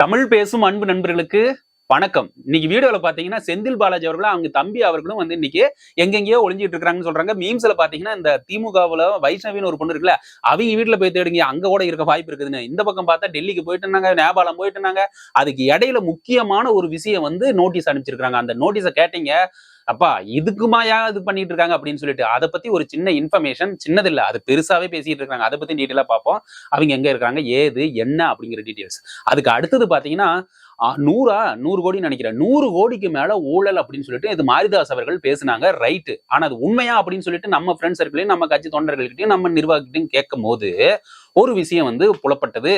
தமிழ் பேசும் அன்பு நண்பர்களுக்கு வணக்கம். இன்னைக்கு வீடியோல பாத்தீங்கன்னா செந்தில் பாலாஜி அவர்களும் அவங்க தம்பி அவர்களும் வந்து இன்னைக்கு எங்கெங்கயோ ஒளிஞ்சிட்டு இருக்காங்கன்னு சொல்றாங்க. மீம்ஸ்ல பாத்தீங்கன்னா இந்த திமுகவுல வைஷ்ணவின்னு ஒரு பொண்ணு இருக்குல்ல, அவங்க வீட்டுல போய் தேடுங்க, அங்க கூட இருக்க வாய்ப்பு இருக்குதுன்னு. இந்த பக்கம் பார்த்தா டெல்லிக்கு போயிட்டு இருந்தாங்க, நேபாளம் போயிட்டு இருந்தாங்க. அதுக்கு இடையில முக்கியமான ஒரு விஷயம் வந்து நோட்டீஸ் அனுப்பிச்சிருக்காங்க. அந்த நோட்டீஸை கேட்டீங்க, அப்பா இதுக்குமாயா இது பண்ணிட்டு இருக்காங்க அப்படின்னு சொல்லிட்டு அதை பத்தி ஒரு சின்ன இன்ஃபர்மேஷன், சின்னது இல்ல, அது பெருசாவே பேசிட்டு இருக்காங்க. அதை பத்தி டீட்டெயிலா பார்ப்போம். அவங்க எங்க இருக்காங்க, ஏது என்ன அப்படிங்கிற டீட்டெயில்ஸ். அதுக்கு அடுத்தது பாத்தீங்கன்னா 100 கோடி நினைக்கிறேன், 100 கோடிக்கு மேல ஊழல் அப்படின்னு சொல்லிட்டு இது மாரிதாஸ் அவர்கள் பேசினாங்க. ரைட்டு. ஆனா அது உண்மையா அப்படின்னு சொல்லிட்டு நம்ம ஃப்ரெண்ட்ஸ் சர்க்கிளையும் நம்ம கட்சி தொண்டர்கள்கிட்டையும் நம்ம நிர்வாகிகிட்டையும் கேட்கும் போது ஒரு விஷயம் வந்து புலப்பட்டது.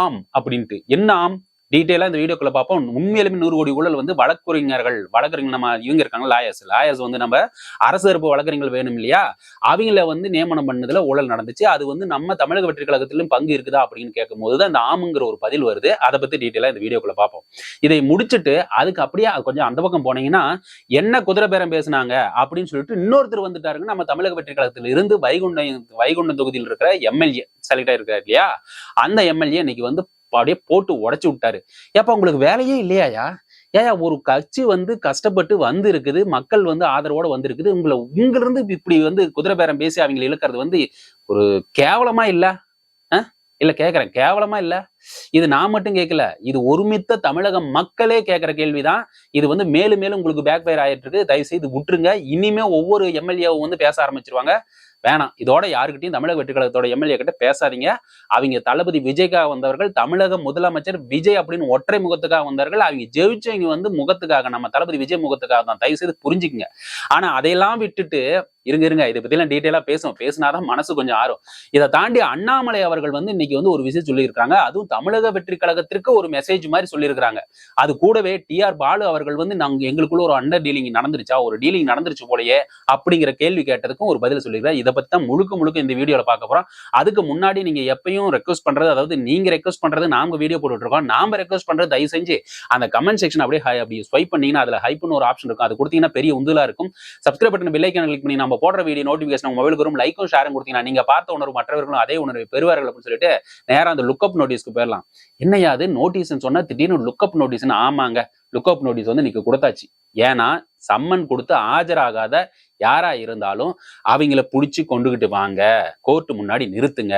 ஆம் அப்படின்ட்டு. என்ன ஆம், டீட்டெயிலா இந்த வீடியோக்குள்ள பார்ப்போம். உண்மையிலுமே 100 கோடி ஊழல் வந்து வழக்கறிஞர்கள் நம்ம இவங்க இருக்காங்க, லாயர்ஸ் வந்து நம்ம அரசு தரப்பு வழக்கறிஞர்கள் வேணும் இல்லையா, அவங்கள வந்து நியமனம் பண்ணதுல ஊழல் நடந்துச்சு. அது வந்து நம்ம தமிழக வெற்றி கழகத்திலும் பங்கு இருக்குதா அப்படின்னு கேட்கும் போது அந்த ஆமுங்கிற ஒரு பதில் வருது. அதை பத்தி டீட்டெயிலா இந்த வீடியோக்குள்ள பார்ப்போம். இதை முடிச்சுட்டு அதுக்கு அப்படியே கொஞ்சம் அந்த பக்கம் போனீங்கன்னா என்ன குதிரை பேரம் பேசினாங்க அப்படின்னு சொல்லிட்டு இன்னொருத்தர் வந்துட்டாருங்க. நம்ம தமிழக வெற்றி கழகத்தில் இருந்து வைகுண்டம் தொகுதியில் இருக்கிற எம்எல்ஏ செலக்ட் ஆயிருக்காரு இல்லையா, அந்த எம்எல்ஏ இன்னைக்கு வந்து அப்படியே போட்டு உடைச்சு விட்டாரு. ஏப்பா உங்களுக்கு வேலையே இல்லையாயா? ஏயா ஒரு கட்சி வந்து கஷ்டப்பட்டு வந்து இருக்குது, மக்கள் வந்து ஆதரவோட வந்திருக்குது, உங்க இருந்து இப்படி வந்து குதிரை பேரம் பேசி அவங்களை இழுக்கிறது வந்து ஒரு கேவலமா இல்ல? இல்ல கேக்குறேன், கேவலமா இல்ல? இது நான் மட்டும் கேட்கல, இது ஒருமித்த தமிழக மக்களே கேட்கிற கேள்விதான். இது வந்து மேலும் மேலும் உங்களுக்கு பேக் ஃபயர் ஆயிட்டு இருக்கு. தயவு செய்து விட்டுருங்க. இனிமே ஒவ்வொரு எம்எல்ஏவும் வந்து பேச ஆரம்பிச்சிருவாங்க. வேணாம். இதோட யாருக்கிட்டையும் தமிழக வெற்றி கழகத்தோட எம்எல்ஏ கிட்ட பேசாதீங்க. அவங்க தளபதி விஜய்க்காக வந்தவர்கள், தமிழக முதலமைச்சர் விஜய் அப்படின்னு ஒற்றை முகத்துக்காக வந்தார்கள். அவங்க ஜெயிச்சவங்க வந்து முகத்துக்காக, நம்ம தளபதி விஜய் முகத்துக்காக தான். தயவு செய்து புரிஞ்சுக்குங்க. ஆனா அதையெல்லாம் விட்டுட்டு இருங்க இதை பத்தி எல்லாம் டீட்டெயிலா பேசினாதான் மனசு கொஞ்சம் ஆறும். இதை தாண்டி அண்ணாமலை அவர்கள் வந்து இன்னைக்கு வந்து ஒரு விஷயம் சொல்லியிருக்காங்க. அதுவும் தமிழக வெற்றி கழகத்திற்கு ஒரு மெசேஜ் மாதிரி சொல்லியிருக்காங்க. அது கூடவே டிஆர் பாலு அவர்கள் வந்து எங்களுக்குள்ள ஒரு அண்டர் டீலிங் நடந்துருச்சா, ஒரு டீலிங் நடந்துருச்சு போலயே அப்படிங்கிற கேள்வி கேட்டதுக்கும் ஒரு பதில் சொல்லியிருக்காரு. இதை பத்தி தான் முழுக்க இந்த வீடியோல பார்க்க போறோம். அதுக்கு முன்னாடி நீங்க எப்பயும் ரெக்வஸ்ட் பண்றது, அதாவது நீங்க ரெக்வஸ்ட் பண்றது நாம வீடியோ போட்டுட்டு இருக்கோம், நாம ரெக்வஸ்ட் பண்றது தயவு செஞ்சு அந்த கமெண்ட் செக்ஷன் அப்படி ஸ்வைப் பண்ணீங்கன்னா அதுல ஹைப்னு ஒரு ஆப்ஷன் இருக்கும். அது கொடுத்தீங்கன்னா பெரிய உந்துலா இருக்கும். சப்ஸ்கிரைப் பட்டன் பெல் ஐகானை கிளிக் பண்ணி நம்ம போடுற வீடியோ நோட்டிபிகேஷன் உங்க மொபைலுக்கு வரும். லைக்கும் ஷேரும் கொடுத்தீங்கன்னா நீங்க பார்த்த உணர்வு மற்றவர்களும் அதே உணர்வை பெறுவார்கள் அப்படின்னு சொல்லிட்டு நேரா அந்த லுக்அப் நோட்டீஸ்க்கு போயிடலாம். என்னையா அது நோட்டீஸ்ன்னு சொன்னா திடீர்னு லுக்அப் நோட்டீஸ்ன்னு? ஆமாங்க, லுக்அப் நோட்டீஸ் வந்து நீங்க கொடுத்தாச்சு. ஏன்னா சம்மன் கொடுத்து ஆஜராகாத யாரா இருந்தாலும் அவங்கள புடிச்சு கொண்டுகிட்டு வாங்க, கோர்ட்டு முன்னாடி நிறுத்துங்க.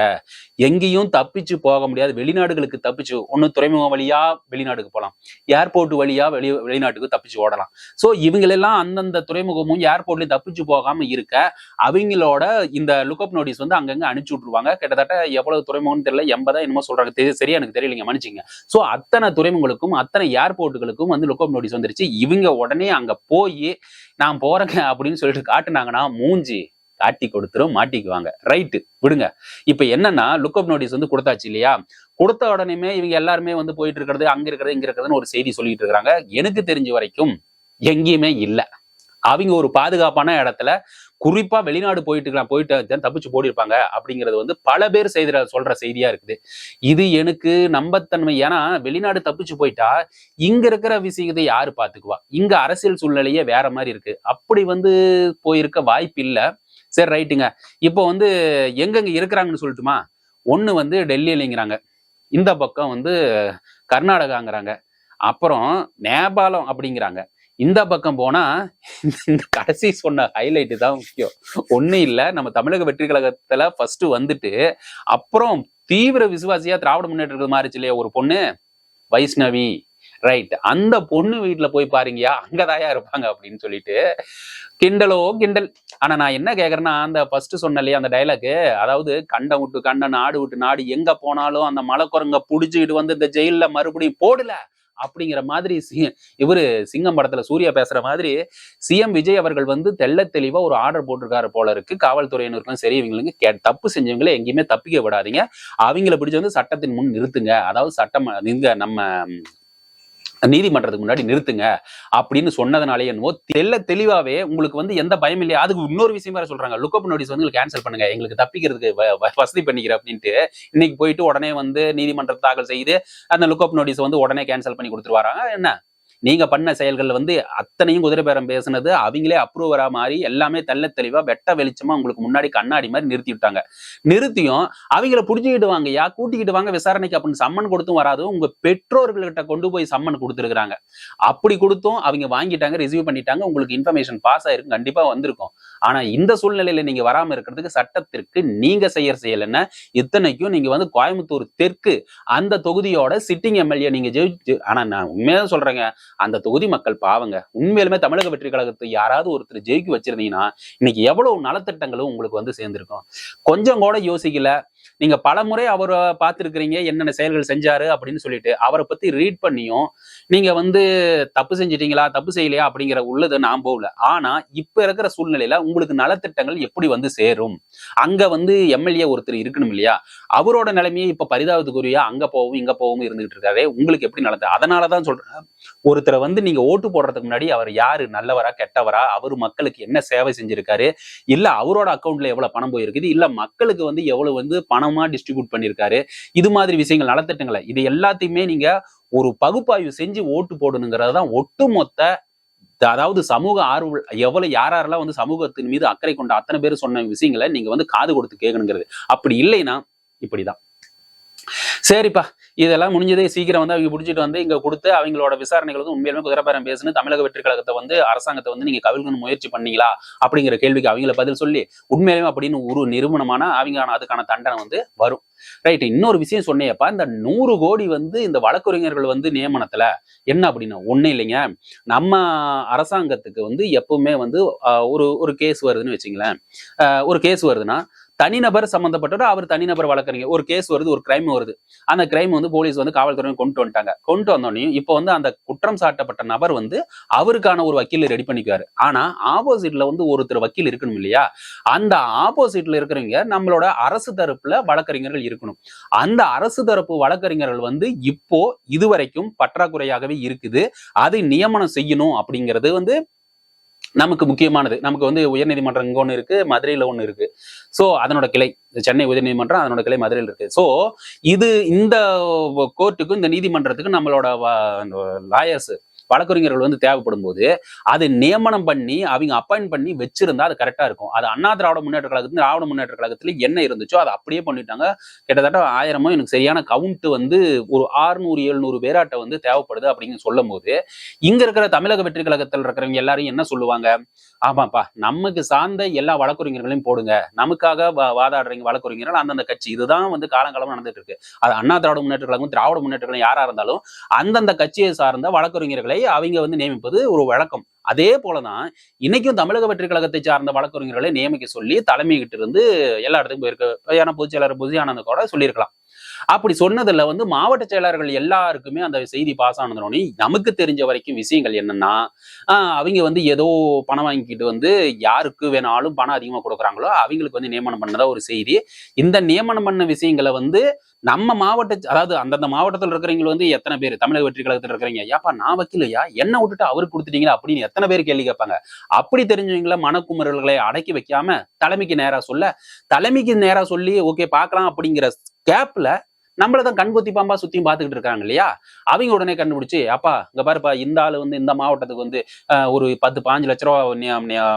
எங்கேயும் தப்பிச்சு போக முடியாது. வெளிநாடுகளுக்கு தப்பிச்சு ஒண்ணு துறைமுகம் வழியா வெளிநாட்டுக்கு போகலாம், ஏர்போர்ட் வழியா வெளிநாட்டுக்கு தப்பிச்சு ஓடலாம். சோ இவங்களெல்லாம் அந்தந்த துறைமுகமும் ஏர்போர்ட்லயும் தப்பிச்சு போகாம இருக்க அவங்களோட இந்த லுக்அப் நோட்டீஸ் வந்து அங்கங்க அனுப்பிச்சு விட்டுருவாங்க. கிட்டத்தட்ட எவ்வளவு துறைமுகம்னு தெரியல, 80 என்னமோ சொல்றாங்க, சரியா எனக்கு தெரியலைங்க, மன்னிச்சுங்க. சோ அத்தனை துறைமுகங்களுக்கும் அத்தனை ஏர்போர்ட்டுகளுக்கும் வந்து லுக்அப் நோட்டீஸ் வந்துருச்சு. இவங்க உடனே அங்க போய் நான் போறேங்க அப்படின்னு சொல்லிட்டு காட்டுனாங்கன்னா மூஞ்சி காட்டி கொடுத்துரும், மாட்டிக்குவாங்க. ரைட்டு, விடுங்க. இப்ப என்னன்னா லுக்அப் நோட்டீஸ் வந்து கொடுத்தாச்சு இல்லையா, கொடுத்த உடனே இவங்க எல்லாருமே வந்து போயிட்டு இருக்கிறது, அங்க இருக்கிறது இங்க இருக்கிறதுன்னு ஒரு செய்தி சொல்லிட்டு இருக்காங்க. எனக்கு தெரிஞ்ச வரைக்கும் எங்கேயுமே இல்ல. அவங்க ஒரு பாதுகாப்பான இடத்துல, குறிப்பா வெளிநாடு போயிட்டு தப்பிச்சு போடிருப்பாங்க அப்படிங்கிறது வந்து பல பேர் சொல்ற செய்தியா இருக்குது. இது எனக்கு நம்பத்தன்மை. ஏன்னா வெளிநாடு தப்பிச்சு போயிட்டா இங்க இருக்கிற விஷயத்தை யாரு பாத்துக்குவா? இங்க அரசியல் சூழ்நிலையே வேற மாதிரி இருக்கு. அப்படி வந்து போயிருக்க வாய்ப்பு இல்ல. சரி ரைட்டுங்க. இப்போ வந்து எங்கெங்க இருக்கிறாங்கன்னு சொல்லட்டுமா? ஒண்ணு வந்து டெல்லியிலங்கிறாங்க, இந்த பக்கம் வந்து கர்நாடகாங்கிறாங்க, அப்புறம் நேபாளம் அப்படிங்கிறாங்க. இந்த பக்கம் போனா இந்த கடைசி சொன்ன ஹைலைட் தான் முக்கியம். ஒண்ணு இல்ல, நம்ம தமிழக வெற்றி கழகத்துல ஃபர்ஸ்ட் வந்துட்டு அப்புறம் தீவிர விசுவாசியா திராவிட முன்னேற்ற மாறிச்சு இல்லையா ஒரு பொண்ணு, வைஷ்ணவி. ரைட், அந்த பொண்ணு வீட்டுல போய் பாருங்கயா, அங்கதாயா இருப்பாங்க அப்படின்னு சொல்லிட்டு கிண்டலோ கிண்டல். ஆனா நான் என்ன கேக்குறேன்னா, அந்த ஃபர்ஸ்ட் சொன்ன இல்லையா அந்த டைலாக், அதாவது கண்டம் விட்டு கண்டம், நாடு விட்டு நாடு, எங்க போனாலும் அந்த மலைக்குரங்க புடிச்சுக்கிட்டு வந்து இந்த ஜெயில மறுபடியும் போடல அப்படிங்கிற மாதிரி இவரு சிங்கம் படத்துல சூர்யா பேசுற மாதிரி சிஎம் விஜய் அவர்கள் வந்து தெள்ள தெளிவா ஒரு ஆர்டர் போட்டிருக்காரு போல இருக்கு. காவல்துறையினருக்கும் சரி, இவங்களுக்கு தப்பு செஞ்சவங்களை எங்கேயுமே தப்பிக்க விடாதீங்க, அவங்கள பிடிச்சு வந்து சட்டத்தின் முன் நிறுத்துங்க, அதாவது சட்டம் இங்க நம்ம நீதிமன்றத்துக்கு முன்னாடி நிறுத்துங்க அப்படின்னு சொன்னதுனாலே என்னவோ தெளிவாவே உங்களுக்கு வந்து எந்த பயம் இல்லையா. அதுக்கு இன்னொரு விஷயம் வேற சொல்றாங்க, லுக்அப் நோட்டீஸ் வந்து கேன்சல் பண்ணுங்க, எங்களுக்கு தப்பிக்கிறதுக்கு வசதி பண்ணிக்கிற அப்படின்ட்டு. இன்னைக்கு போயிட்டு உடனே வந்து நீதிமன்றத்தை தாக்கல் செய்து அந்த லுக்அப் நோட்டீஸ் வந்து உடனே கேன்சல் பண்ணி கொடுத்துருவாங்க. என்ன நீங்க பண்ண செயல்கள் வந்து அத்தனையும் குதிரை பேரம் பேசுனது அவங்களே அப்ரூவரா மாறி எல்லாமே தெள்ள தெளிவா வெட்ட வெளிச்சமா உங்களுக்கு முன்னாடி கண்ணாடி மாதிரி நிறுத்தி விட்டாங்க. நிறுத்தியும் அவங்கள புடிச்சுக்கிட்டு வாங்கயா, கூட்டிக்கிட்டு வாங்க விசாரணைக்கு அப்படின்னு சம்மன் கொடுத்தும் வராது. உங்க பெற்றோர்கள்கிட்ட கொண்டு போய் சம்மன் கொடுத்துருக்காங்க. அப்படி கொடுத்தும் அவங்க வாங்கிட்டாங்க, ரிசீவ் பண்ணிட்டாங்க. உங்களுக்கு இன்ஃபர்மேஷன் பாஸ் ஆயிருக்கு, கண்டிப்பா வந்திருக்கும். ஆனா இந்த சூழ்நிலையில நீங்க வராம இருக்கிறதுக்கு சட்டத்திற்கு நீங்க செய்யற செயல் என்ன? இத்தனைக்கும் நீங்க வந்து கோயம்புத்தூர் தெற்கு அந்த தொகுதியோட சிட்டிங் எம்எல்ஏ நீங்க ஜெயிச்சு. ஆனா நான் உண்மையா சொல்றேங்க, அந்த தொகுதி மக்கள் பாவங்க. உண்மையிலுமே தமிழக வெற்றி கழகத்தை யாராவது ஒருத்தர் ஜெயிக்க வச்சிருந்தீங்கன்னா இன்னைக்கு எவ்வளவு நலத்திட்டங்களும் உங்களுக்கு வந்து சேர்ந்திருக்கும். கொஞ்சம் கூட யோசிக்கல. நீங்க பலமுறை அவரை பார்த்திருக்கிறீங்க, என்னென்ன செயல்கள் செஞ்சாரு அப்படின்னு சொல்லிட்டு அவரை பத்தி ரீட் பண்ணியும் நீங்க வந்து தப்பு செஞ்சிட்டீங்களா, தப்பு செய்யலையா அப்படிங்கிற உள்ளது நான் போகல. ஆனா இப்ப இருக்கிற சூழ்நிலையில உங்களுக்கு நலத்திட்டங்கள் எப்படி வந்து சேரும்? அங்க வந்து எம்எல்ஏ ஒருத்தர் இருக்கணும் இல்லையா? அவரோட நிலைமையை இப்ப பரிதாபத்துக்குரிய அங்க போகவும் இங்க போகவும் இருந்துகிட்டு இருக்காரு. உங்களுக்கு எப்படி நலத்தை? அதனாலதான் சொல்றேன், ஒருத்தரை வந்து நீங்க ஓட்டு போடுறதுக்கு முன்னாடி அவர் யாரு, நல்லவரா கெட்டவரா, அவரு மக்களுக்கு என்ன சேவை செஞ்சிருக்காரு, இல்ல அவரோட அக்கௌண்ட்ல எவ்வளவு பணம் போயிருக்குது, இல்ல மக்களுக்கு வந்து எவ்வளவு வந்து பணமா டிஸ்ட்ரிபியூட் பண்ணிருக்காரு, இது மாதிரி விஷயங்கள் நலத்திட்டங்களை இது எல்லாத்தையுமே நீங்க ஒரு பகுப்பாய்வு செஞ்சு ஓட்டு போடணுங்கிறது தான் ஒட்டுமொத்த, அதாவது சமூக ஆர்வல் எவ்வளவு யாரெல்லாம் வந்து சமூகத்தின் மீது அக்கறை கொண்ட அத்தனை பேர் சொன்ன விஷயங்களை நீங்க வந்து காது கொடுத்து கேட்கணுங்கிறது. அப்படி இல்லைன்னா இப்படிதான். சரிப்பா, இதெல்லாம் முடிஞ்சதே சீக்கிரம் வந்து அவங்க பிடிச்சிட்டு வந்து இங்க கொடுத்து அவங்களோட விசாரணைகள் வந்து உண்மையிலுமே குதிரைபேரம் பேசுன்னு தமிழக வெற்றி கழகத்தை வந்து அரசாங்கத்தை வந்து நீங்க கவிழ்க்கணும் முயற்சி பண்ணீங்களா அப்படிங்கிற கேள்விக்கு அவங்கள பதில் சொல்லி உண்மையிலுமே அப்படின்னு ஒரு நிறுவனமான அவங்க அதுக்கான தண்டனை வந்து வரும். ரைட். இன்னொரு விஷயம் சொன்னேப்பா, இந்த 100 கோடி வந்து இந்த வழக்கறிஞர்கள் வந்து நியமனத்துல என்ன அப்படின்னா ஒண்ணும் இல்லைங்க. நம்ம அரசாங்கத்துக்கு வந்து எப்பவுமே வந்து ஒரு கேஸ் வருதுன்னு வச்சுங்களேன். ஒரு கேஸ் வருதுன்னா தனிநபர் சம்பந்தப்பட்டவர், அவர் தனிநபர் வழக்கறிஞர். ஒரு கேஸ் வருது, ஒரு கிரைம் வருது. அந்த கிரைம் வந்து போலீஸ் வந்து காவல்துறை கொண்டு வந்துட்டாங்க. கொண்டு வந்தோடனே இப்போ வந்து அந்த குற்றம் சாட்டப்பட்ட நபர் வந்து அவருக்கான ஒரு வக்கீல் ரெடி பண்ணிக்குவாரு. ஆனா ஆப்போசிட்ல வந்து ஒருத்தர் வக்கீல் இருக்கணும் இல்லையா? அந்த ஆப்போசிட்ல இருக்கிறவங்க நம்மளோட அரசு தரப்புல வழக்கறிஞர்கள் இருக்கணும். அந்த அரசு தரப்பு வழக்கறிஞர்கள் வந்து இப்போ இதுவரைக்கும் பற்றாக்குறையாகவே இருக்குது. அதை நியமனம் செய்யணும் அப்படிங்கிறது வந்து நமக்கு முக்கியமானது. நமக்கு வந்து உயர்நீதிமன்றம் இங்க ஒண்ணு இருக்கு, மதுரையில ஒண்ணு இருக்கு. சோ அதனோட கிளை சென்னை உயர்நீதிமன்றம், அதனோட கிளை மதுரையில் இருக்கு. சோ இது இந்த கோர்ட்டுக்கும் இந்த நீதிமன்றத்துக்கும் நம்மளோட லாயர்ஸ் வழக்கறிஞர்கள் வந்து தேவைப்படும் போது அது நியமனம் பண்ணி அவங்க அப்பாயிண்ட் பண்ணி வச்சிருந்தா அது கரெக்டா இருக்கும். அது அண்ணா திராவிட முன்னேற்ற கழகத்துல திராவிட முன்னேற்ற கழகத்துல என்ன இருந்துச்சோ அதை அப்படியே பண்ணிட்டாங்க. கிட்டத்தட்ட 1000 எனக்கு சரியான கவுண்ட் வந்து ஒரு 600-700 பேராட்ட வந்து தேவைப்படுது அப்படின்னு சொல்லும் போது இங்க இருக்கிற தமிழக வெற்றி கழகத்தில் இருக்கிறவங்க எல்லாரும் என்ன சொல்லுவாங்க? ஆமாப்பா, நமக்கு சார்ந்த எல்லா வழக்கறிஞர்களையும் போடுங்க, நமக்காக வாதாடுறீங்க வழக்கறிஞர்கள் அந்தந்த கட்சி. இதுதான் வந்து காலங்காலமா நடந்துட்டு இருக்கு. அது அண்ணா திராவிட முன்னேற்ற கழகம் திராவிட முன்னேற்ற கழகம் யாரா இருந்தாலும் அந்தந்த கட்சியை சார்ந்த வழக்கறிஞர்களை அவங்க வந்து நியமிப்பது ஒரு வழக்கம். அதே போலதான் இன்னைக்கும் தமிழக வெற்றி கழகத்தை சார்ந்த வழக்கறிஞர்களை நியமிக்க சொல்லி தலைமையிட்டு இருந்து எல்லா இடத்துக்கும் போயிருக்கு. ஏன்னா பொதுச் செயலாளர் புசி ஆனந்த் கூட சொல்லியிருக்கலாம். அப்படி சொன்னதுல வந்து மாவட்ட செயலாளர்கள் எல்லாருக்குமே அந்த செய்தி பாஸ் ஆனதுனே நமக்கு தெரிஞ்ச வரைக்கும் விஷயங்கள் என்னன்னா, அவங்க வந்து ஏதோ பணம் வாங்கிக்கிட்டு வந்து யாருக்கு வேணாலும் பணம் அதிகமா கொடுக்குறாங்களோ அவங்களுக்கு வந்து நியமனம் பண்ணதா ஒரு செய்தி. இந்த நியமனம் பண்ண விஷயங்களை வந்து நம்ம மாவட்ட, அதாவது அந்தந்த மாவட்டத்தில் இருக்கிறவங்க வந்து எத்தனை பேர் தமிழக வெற்றி கழகத்தில் இருக்கிறீங்க, ஏப்பா நான் வக்கீலையா, என்ன விட்டுட்டு அவருக்கு கொடுத்துட்டீங்களா அப்படின்னு எத்தனை பேர் கேள்வி கேட்பாங்க. அப்படி தெரிஞ்சவங்கள மனக்குமுறல்களை அடக்கி வைக்காம தலைமைக்கு நேரா சொல்லி ஓகே பார்க்கலாம் அப்படிங்கிற கேப்ல நம்மளதான் கண்கொத்தி பாம்பா சுத்தியும் பாத்துக்கிட்டு இருக்காங்க இல்லையா? அவங்க உடனே கண்டுபிடிச்சு, அப்பா இங்க பாருப்பா, இந்த ஆளு வந்து இந்த மாவட்டத்துக்கு வந்து ஒரு 10-15 லட்ச ரூபா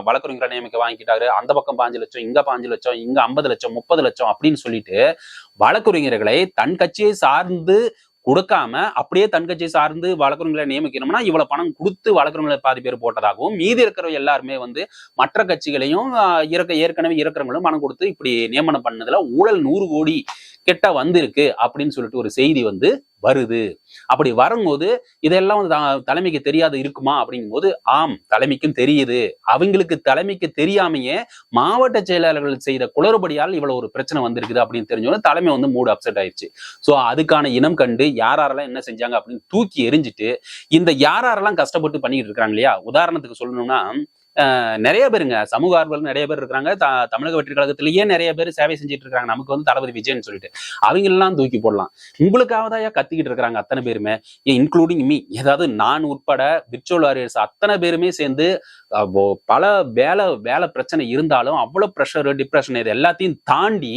வழக்கறிஞரை நியமிக்க வாங்கிட்டாரு, அந்த பக்கம் 5 லட்சம், இங்க 5 லட்சம், இங்க 50 லட்சம் 30 லட்சம் அப்படின்னு சொல்லிட்டு வழக்கறிஞர்களை தன் கட்சியை சார்ந்து கொடுக்காம அப்படியே தன் கட்சியை சார்ந்து வழக்கறிஞர்களை நியமிக்கணும்னா இவ்வளவு பணம் கொடுத்து வழக்கறிஞர்களை பாதி பேர் போட்டதாகவும், மீதி இருக்கிற எல்லாருமே வந்து மற்ற கட்சிகளையும் ஏற்கனவே இருக்கிறவங்களும் பணம் கொடுத்து இப்படி நியமனம் பண்ணதுல ஊழல் 100 கோடி கிட்ட வந்திருக்கு அப்படின்னு சொல்லிட்டு ஒரு செய்தி வந்து வருது. அப்படி வரும்போது இதெல்லாம் வந்து தலைமைக்கு தெரியாது இருக்குமா அப்படிங்கும்போது ஆம், தலைமைக்கும் தெரியுது. அவங்களுக்கு தலைமைக்கு தெரியாமையே மாவட்ட செயலாளர்கள் செய்த குளறுபடியால் இவ்வளவு ஒரு பிரச்சனை வந்திருக்குது அப்படின்னு தெரிஞ்சோன்னு தலைமை வந்து மூடு அப்செட் ஆயிடுச்சு. சோ அதுக்கான இனம் கண்டு யாரெல்லாம் என்ன செஞ்சாங்க அப்படின்னு தூக்கி எரிஞ்சிட்டு இந்த யாரெல்லாம் கஷ்டப்பட்டு பண்ணிட்டு இருக்காங்க இல்லையா? உதாரணத்துக்கு சொல்லணும்னா நிறைய பேருங்க சமூக ஆர்வலர்கள் நிறைய பேர் இருக்கிறாங்க. தமிழக வெற்றி கழகத்திலேயே நிறைய பேர் சேவை செஞ்சுட்டு இருக்காங்க. நமக்கு வந்து தளபதி விஜய்ன்னு சொல்லிட்டு அவங்க எல்லாம் தூக்கி போடலாம். உங்களுக்காவதாயா கத்திக்கிட்டு இருக்கிறாங்க அத்தனை பேருமே, இன்க்ளூடிங் மீ. ஏதாவது நான் உட்பட விர்ச்சுவல் வாரியர்ஸ் அத்தனை பேருமே சேர்ந்து பல வேலை பிரச்சனை இருந்தாலும் அவ்வளவு ப்ரெஷர், டிப்ரெஷன் இது எல்லாத்தையும் தாண்டி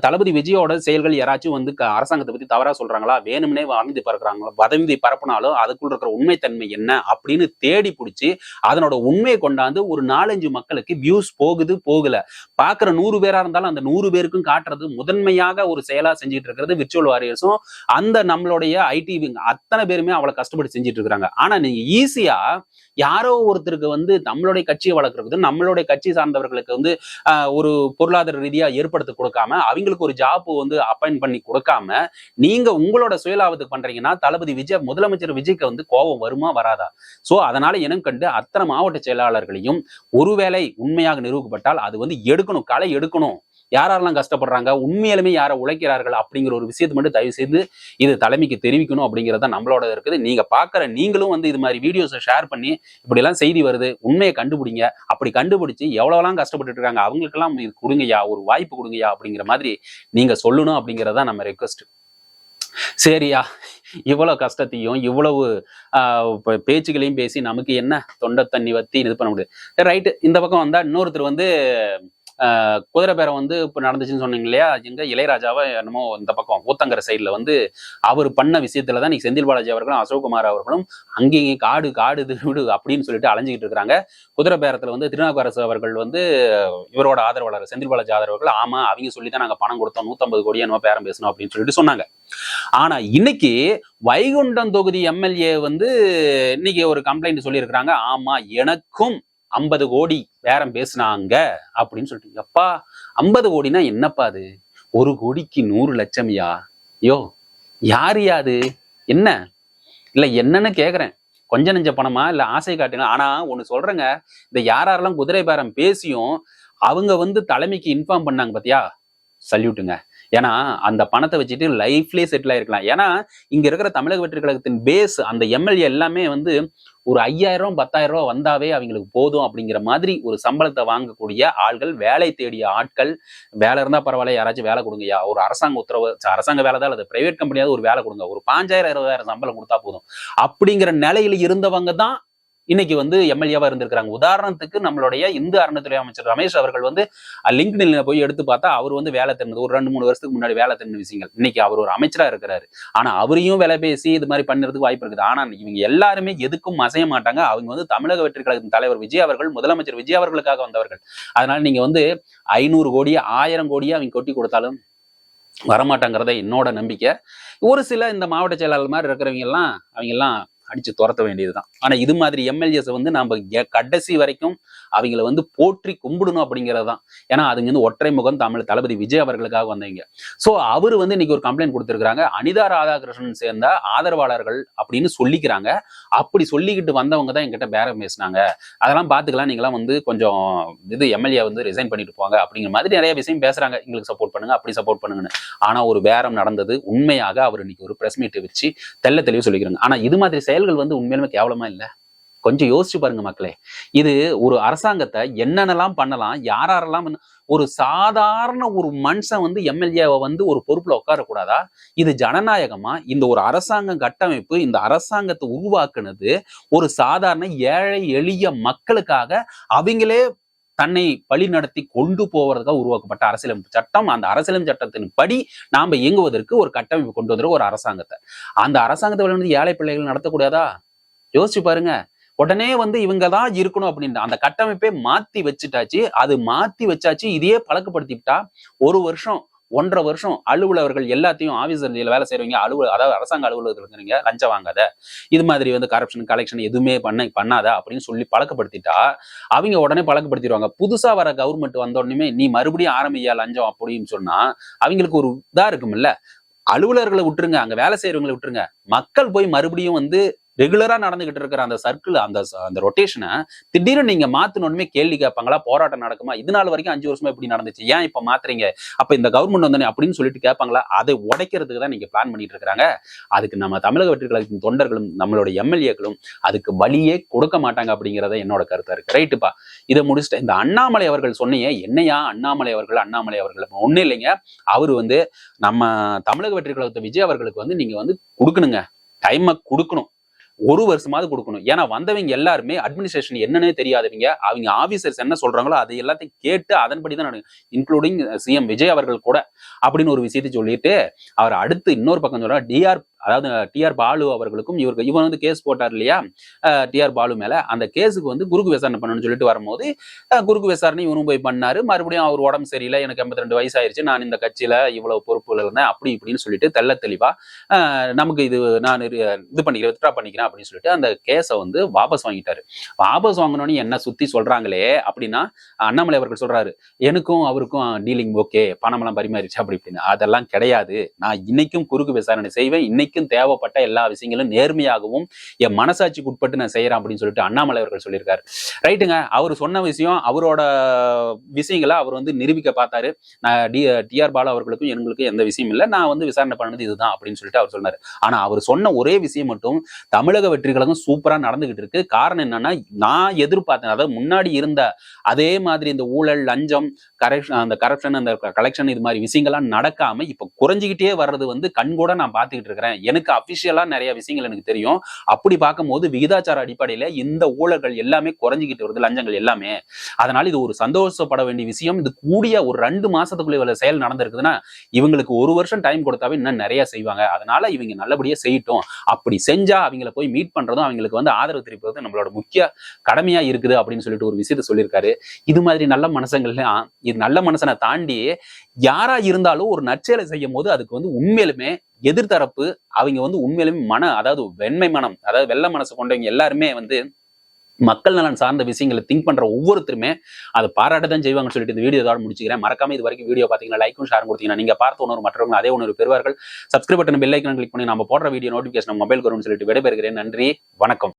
தளபதி விஜயோட செயல்கள் யாராச்சும் வந்து அரசாங்கத்தை பத்தி தவறா சொல்றாங்களா, வேணும்னே வதந்தி பறக்குறாங்களா, வதந்தி பரப்புனாலும் அதுக்குள்ள இருக்கிற உண்மைத்தன்மை என்ன அப்படின்னு தேடி பிடிச்சி அதனோட உண்மையை கொண்டாந்து ஒரு 4-5 மக்களுக்கு வியூஸ் போகல பாக்குற 100 பேரா இருந்தாலும் அந்த 100 பேருக்கும் காட்டுறது முதன்மையாக ஒரு செயலா செஞ்சுட்டு இருக்கிறது விர்ச்சுவல் வாரியர்ஸும் அந்த நம்மளுடைய ஐடி அத்தனை பேருமே அவ்வளவு கஷ்டப்பட்டு செஞ்சுட்டு இருக்காங்க. ஆனா நீங்க ஈஸியா யாரோ ஒருத்தருக்கு வந்து நம்மளுடைய கட்சியை வளர்க்கறது, நம்மளுடைய கட்சி சார்ந்தவர்களுக்கு வந்து ஒரு பொருளாதார ரீதியா ஏற்படுத்தி கொடுக்காம அவங்களுக்கு ஒரு ஜாப் வந்து அப்பாயிண்ட் பண்ணி கொடுக்காம நீங்க உங்களோட சுயலாபத்துக்கு பண்றீங்கன்னா தளபதி விஜய், முதலமைச்சர் விஜய்க்கு வந்து கோபம் வருமா வராதா? சோ அதனால இனம் கண்டு அத்தனை மாவட்ட செயலாளர்களையும் ஒருவேளை உண்மையாக நிரூபிக்கப்பட்டால் அது வந்து எடுக்கணும், களை எடுக்கணும். யாரெல்லாம் கஷ்டப்படுறாங்க, உண்மையிலுமே யாரை உழைக்கிறார்கள் அப்படிங்கிற ஒரு விஷயத்தை மட்டும் தயவு செய்து இது தலைமைக்கு தெரிவிக்கணும் அப்படிங்கிறத நம்மளோட இருக்குது. நீங்க பாக்குற நீங்களும் வந்து இது மாதிரி வீடியோஸை ஷேர் பண்ணி இப்படி எல்லாம் செய்தி வருது, உண்மையை கண்டுபிடிங்க. அப்படி கண்டுபிடிச்சு எவ்வளவுலாம் கஷ்டப்பட்டு இருக்காங்க அவங்களுக்கெல்லாம் இது கொடுங்கய்யா, ஒரு வாய்ப்பு கொடுங்கய்யா அப்படிங்கிற மாதிரி நீங்க சொல்லணும் அப்படிங்கிறதா நம்ம ரெக்வஸ்ட். சரியா, இவ்வளவு கஷ்டத்தையும் இவ்வளவு பேச்சுகளையும் பேசி நமக்கு என்ன தொண்டை தண்ணி வத்தி இது பண்ண முடியாது. ரைட்டு, இந்த பக்கம் வந்தா இன்னொருத்தர் வந்து குதிரை பேரம் வந்து இப்ப நடந்துச்சுன்னு சொன்னீங்க இல்லையா, எங்க இளையராஜாவை என்னமோ இந்த பக்கம் ஊத்தங்கரை சைட்ல வந்து அவர் பண்ண விஷயத்துலதான் நீ செந்தில் பாலாஜி அவர்களும் அசோக்குமார் அவர்களும் அங்கேயும் காடு விடு அப்படின்னு சொல்லிட்டு அலைஞ்சிக்கிட்டு இருக்கிறாங்க. குதிரை பேரத்துல வந்து திருநாவுக்கரசு அவர்கள் வந்து இவரோட ஆதரவாளர் செந்தில் பாலாஜி ஆதரவாளர்கள், ஆமா அவங்க சொல்லிதான் நாங்க பணம் கொடுத்தோம், 150 கோடி என்னமோ பேரம் பேசணும் அப்படின்னு சொல்லிட்டு சொன்னாங்க. ஆனா இன்னைக்கு வைகுண்டம் தொகுதி எம்எல்ஏ வந்து இன்னைக்கு ஒரு கம்ப்ளைண்ட் சொல்லி இருக்கிறாங்க. ஆமா, எனக்கும் 50 கோடி பேரம் பேசினாங்க அப்படின்னு சொல்லிட்டு. எப்பா 50 கோடினா என்னப்பா அது? 1 கோடிக்கு 100 லட்சம்யா. யோ யாரு என்ன இல்ல என்னன்னு கேக்குறேன். கொஞ்ச நெஞ்ச பணமா இல்ல ஆசை காட்டுங்க. ஆனா ஒண்ணு சொல்றேங்க, இந்த யாரெல்லாம் குதிரை பேரம் பேசியும் அவங்க வந்து தலைமைக்கு இன்ஃபார்ம் பண்ணாங்க பாத்தியா, சல்யூட்டுங்க. ஏன்னா அந்த பணத்தை வச்சுட்டு லைஃப்லயே செட்டில் ஆயிருக்கலாம். ஏன்னா இங்க இருக்கிற தமிழக வெற்றி கழகத்தின் பேஸ் அந்த எம்எல்ஏ எல்லாமே வந்து ஒரு 5000 10,000 வந்தாவே அவங்களுக்கு போதும் அப்படிங்கிற மாதிரி ஒரு சம்பளத்தை வாங்கக்கூடிய ஆட்கள், வேலை தேடிய ஆட்கள். வேலை இருந்தா பரவாயில்ல, யாராச்சும் வேலை கொடுங்கய்யா, ஒரு அரசாங்க உத்தரவு, அரசாங்க வேலை தான், அது பிரைவேட் கம்பெனியாவது ஒரு வேலை கொடுங்க, ஒரு 5,000 20,000 சம்பளம் கொடுத்தா போதும் அப்படிங்கிற நிலையில இருந்தவங்க தான் இன்னைக்கு வந்து எம்எல்ஏவா இருந்திருக்காங்க. உதாரணத்துக்கு நம்மளுடைய இந்து அறநிலையத்துறை அமைச்சர் ரமேஷ் அவர்கள் வந்து லிங்க்டின்ல போய் எடுத்து பார்த்தா அவர் வந்து வேலை தெரிஞ்சது ஒரு 2-3 வருஷத்துக்கு முன்னாடி வேலை தெரிஞ்ச விஷயங்கள். இன்னைக்கு அவர் ஒரு அமைச்சரா இருக்கிறாரு. ஆனா அவரையும் வேலை பேசி இது மாதிரி பண்ணுறதுக்கு வாய்ப்பு இருக்குது. ஆனா இவங்க எல்லாருமே எதுக்கும் அசைய மாட்டாங்க. அவங்க வந்து தமிழக வெற்றி கழகத்தின் தலைவர் விஜய் அவர்கள், முதலமைச்சர் விஜய் அவர்களுக்காக வந்தவர்கள். அதனால நீங்க வந்து 500 கோடி 1000 கோடியை அவங்க கொட்டி கொடுத்தாலும் வரமாட்டாங்கிறத என்னோட நம்பிக்கை. ஒரு சில இந்த மாவட்ட செயலாளர் மாதிரி இருக்கிறவங்க எல்லாம் அவங்க எல்லாம் அடிச்சு துரத்த வேண்டியதுதான். ஆனா இது மாதிரி எம்எல்ஏஸ் வந்து நம்ம கடைசி வரைக்கும் அவங்களை வந்து போற்றி கும்பிடணும் அப்படிங்கிறது தான். ஏன்னா அதுங்க வந்து ஒற்றை முகம் தளபதி விஜய் அவர்களுக்காக வந்தீங்க. சோ அவரு வந்து இன்னைக்கு ஒரு கம்ப்ளைண்ட் கொடுத்திருக்காங்க. அனிதா ராதாகிருஷ்ணன் சேர்ந்த ஆதரவாளர்கள் அப்படின்னு சொல்லிக்கிறாங்க. அப்படி சொல்லிக்கிட்டு வந்தவங்க தான் என்கிட்ட பேரம் பேசினாங்க, அதெல்லாம் பாத்துக்கலாம், நீங்களாம் வந்து கொஞ்சம் இது எம்எல்ஏ வந்து ரிசைன் பண்ணிட்டு போங்க அப்படிங்கிற மாதிரி நிறைய விஷயம் பேசுறாங்க. எங்களுக்கு சப்போர்ட் பண்ணுங்க, அப்படி சப்போர்ட் பண்ணுங்கன்னு. ஆனா ஒரு பேரம் நடந்தது உண்மையாக அவர் இன்னைக்கு ஒரு பிரஸ் மீட் வச்சு தெளிவு சொல்லிக்கிறாங்க. ஆனா இது மாதிரி செயல்கள் வந்து உண்மையிலுமே கேவலமா இல்ல? கொஞ்சம் யோசிச்சு பாருங்க மக்களே. இது ஒரு அரசாங்கத்தை என்னென்னலாம் பண்ணலாம், யாரெல்லாம் ஒரு சாதாரண ஒரு மனுஷன் வந்து எம்எல்ஏவை வந்து ஒரு பொறுப்புல உட்காரக்கூடாதா? இது ஜனநாயகமா? இந்த ஒரு அரசாங்க கட்டமைப்பு, இந்த அரசாங்கத்தை உருவாக்குனது ஒரு சாதாரண ஏழை எளிய மக்களுக்காக, அவங்களே தன்னை வழி நடத்தி கொண்டு போவதற்காக உருவாக்கப்பட்ட அரசியலமைப்பு சட்டம். அந்த அரசியலமைப்பு சட்டத்தின் படி நாம இயங்குவதற்கு ஒரு கட்டமைப்பு கொண்டு வந்துடும் ஒரு அரசாங்கத்தை. அந்த அரசாங்கத்தை வந்து ஏழை பிள்ளைகள் நடத்தக்கூடாதா? யோசிச்சு பாருங்க. உடனே வந்து இவங்க தான் இருக்கணும் அப்படின்னு அந்த கட்டமைப்பை மாத்தி வச்சுட்டாச்சு. அது மாத்தி வச்சாச்சு. இதையே பழக்கப்படுத்திவிட்டா 1 வருஷம் 1.5 வருஷம் அலுவலர்கள் எல்லாத்தையும் ஆபீஸ்ல வேலை செய்யறவங்க அதாவது அரசாங்க அலுவலகத்துல நீங்க லஞ்சம் வாங்காத, இது மாதிரி வந்து கரப்ஷன் கலெக்ஷன் எதுவுமே பண்ணாத அப்படின்னு சொல்லி பழக்கப்படுத்திட்டா அவங்க உடனே பழக்கப்படுத்திடுவாங்க. புதுசா வர கவர்மெண்ட் வந்த உடனே நீ மறுபடியும் ஆரம்பியா லஞ்சம் அப்படின்னு சொன்னா அவங்களுக்கு ஒரு இதா இருக்கும்ல. அலுவலர்களை விட்டுருங்க, அங்க வேலை செய்யறவங்களை விட்டுருங்க, மக்கள் போய் மறுபடியும் வந்து ரெகுலரா நடந்துகிட்டு இருக்கிற அந்த சர்க்கிள், அந்த ரொட்டேஷனை திடீர்னு நீங்க மாத்தணுமே கேள்வி கேட்பாங்களா? போராட்டம் நடக்குமா? இது நாள் வரைக்கும் 5 வருஷமா இப்படி நடந்துச்சு, ஏன் இப்ப மாத்துறீங்க? அப்ப இந்த கவர்மெண்ட் வந்தோடனே அப்படின்னு சொல்லிட்டு கேட்பாங்களா? அதை உடைக்கிறதுக்கு தான் நீங்க பிளான் பண்ணிட்டு இருக்காங்க. அதுக்கு நம்ம தமிழக வெற்றி கழகத்தின் தொண்டர்களும் நம்மளோட எம்எல்ஏக்களும் அதுக்கு வழியே கொடுக்க மாட்டாங்க அப்படிங்கிறத என்னோட கருத்தா இருக்கு. ரைட்டுப்பா, இதை முடிச்சுட்டு இந்த அண்ணாமலை அவர்கள் சொன்னீங்க, என்னையா அண்ணாமலை அவர்கள் ஒண்ணு இல்லைங்க. அவரு நம்ம தமிழக வெற்றி கழகத்தை விஜய் அவர்களுக்கு நீங்க கொடுக்கணுங்க, டைமை கொடுக்கணும், 1 வருஷமாவது கொடுக்கணும். ஏன்னா வந்தவங்க எல்லாருமே அட்மினிஸ்ட்ரேஷன் என்னன்னே தெரியாதவங்க. அவங்க ஆபீசர்ஸ் என்ன சொல்றாங்களோ அதை எல்லாத்தையும் கேட்டு அதன்படிதான் நடக்கும், இன்க்ளூடிங் சிஎம் விஜய் அவர்கள் கூட அப்படின்னு ஒரு விஷயத்தை சொல்லிட்டு அவர் அடுத்து இன்னொரு பக்கம் சொல்றாரு. டிஆர் பாலு அவர்களுக்கும் இவன் கேஸ் போட்டார் இல்லையா, டிஆர் பாலு மேல. அந்த கேஸுக்கு குறுக்கு விசாரணை பண்ணணும்னு சொல்லிட்டு வரும்போது குறுக்கு விசாரணை இவனும் போய் பண்ணாரு. மறுபடியும் அவர் உடம்பு சரியில்லை, எனக்கு 82 வயசு ஆயிருச்சு, நான் இந்த கட்சியில இவ்வளவு பொறுப்புகள் இருந்தேன், அப்படி இப்படின்னு சொல்லிட்டு தெள்ள தெளிவா நமக்கு நான் இது பண்ணிக்கிறேன், வித்ட்ரா பண்ணிக்கிறேன் அப்படின்னு சொல்லிட்டு அந்த கேஸை வாபஸ் வாங்கிட்டாரு. வாபஸ் வாங்கினோன்னு என்ன சுத்தி சொல்றாங்களே அப்படின்னா, அண்ணாமலை அவர்கள் சொல்றாரு, எனக்கும் அவருக்கும் டீலிங் ஓகே, பணமெல்லாம் பரிமாறிச்சு அப்படி இப்படின்னு. அதெல்லாம் கிடையாது, நான் இன்னைக்கும் குறுக்கு விசாரணை செய்வேன், இன்னைக்கும் தேவைப்பட்ட எல்லா விஷயங்களும் நேர்மையாகவும் என் மனசாட்சிக்கு உட்பட்டு நான் செய்யறேன் அப்படின்னு சொல்லிட்டு அண்ணாமலை அவர்கள் சொல்லியிருக்காரு. ரைட்டுங்க, அவர் சொன்ன விஷயம், அவரோட விஷயங்களை அவர் நிரூபிக்க பார்த்தாரு. நான் டிஆர் பாலு அவர்களுக்கும் எங்களுக்கும் எந்த விஷயம் இல்லை, நான் விசாரணை பண்ணது இதுதான் அப்படின்னு சொல்லிட்டு அவர் சொன்னாரு. ஆனா அவர் சொன்ன ஒரே விஷயம் மட்டும் தமிழக வெற்றி கழகம் சூப்பரா நடந்துகிட்டு இருக்கு. காரணம் என்னன்னா, நான் எதிர்பார்த்தேன், அதாவது முன்னாடி இருந்த அதே மாதிரி இந்த ஊழல், லஞ்சம், கரப்ஷன், அந்த கலெக்ஷன், இது மாதிரி விஷயங்கள்லாம் நடக்காம இப்ப குறைஞ்சிக்கிட்டே வர்றது கண்கூட நான் பார்த்துக்கிட்டு இருக்கிறேன். எனக்கு அபிஷியலா நிறைய விஷயங்கள் எனக்கு தெரியும். அப்படி பார்க்கும்போது விகிதாச்சார அடிப்படையில இந்த ஊழல்கள் எல்லாமே குறைஞ்சிக்கிட்டு வருது, லஞ்சங்கள் எல்லாமே. அதனால இது ஒரு சந்தோஷப்பட வேண்டிய விஷயம். இது கூடிய ஒரு 2 மாசத்துக்குள்ள இவ்வளவு செயல் நடந்திருக்குதுன்னா இவங்களுக்கு 1 வருஷம் டைம் கொடுத்தாவே இன்னும் நிறைய செய்வாங்க. அதனால இவங்க நல்லபடியா செய்யட்டும். அப்படி செஞ்சா அவங்களை போய் மீட் பண்றதும் அவங்களுக்கு ஆதரவு தெரிவிப்பதும் நம்மளோட முக்கிய கடமையா இருக்குது அப்படின்னு சொல்லிட்டு ஒரு விஷயத்த சொல்லியிருக்காரு. இது மாதிரி நல்ல மனுஷங்கள்லாம், இது நல்ல மனுஷனை தாண்டி யாரா இருந்தாலும் ஒரு நற்செயலை செய்யும் போது அதுக்கு உண்மையிலுமே எதிர்த்தரப்பு அவங்க உண்மையிலுமே அதாவது வெண்மை மனம், அதாவது வெள்ளை மனசு கொண்டவங்க எல்லாருமே மக்கள் நலன் சார்ந்த விஷயங்களை திங்க் பண்ற ஒவ்வொருத்தருமே அதை பாராட்டதான் செய்வாங்கன்னு சொல்லிட்டு இந்த வீடியோ இதோட முடிச்சுக்கிறேன். மறக்காம இது வரைக்கும் வீடியோ பாத்தீங்கன்னா லைக்கும் ஷேரும் கொடுத்தீங்கன்னா நீங்க பார்த்த உணர்வு மற்றவங்க அதே உணர்வு பெறுவார்கள். Subscribe button bell icon click பண்ணி நம்ம போடுற வீடியோ நோட்டிபிகேஷன் மொபைல் வரும்னு சொல்லிட்டு விடைபெறுகிறேன். நன்றி, வணக்கம்.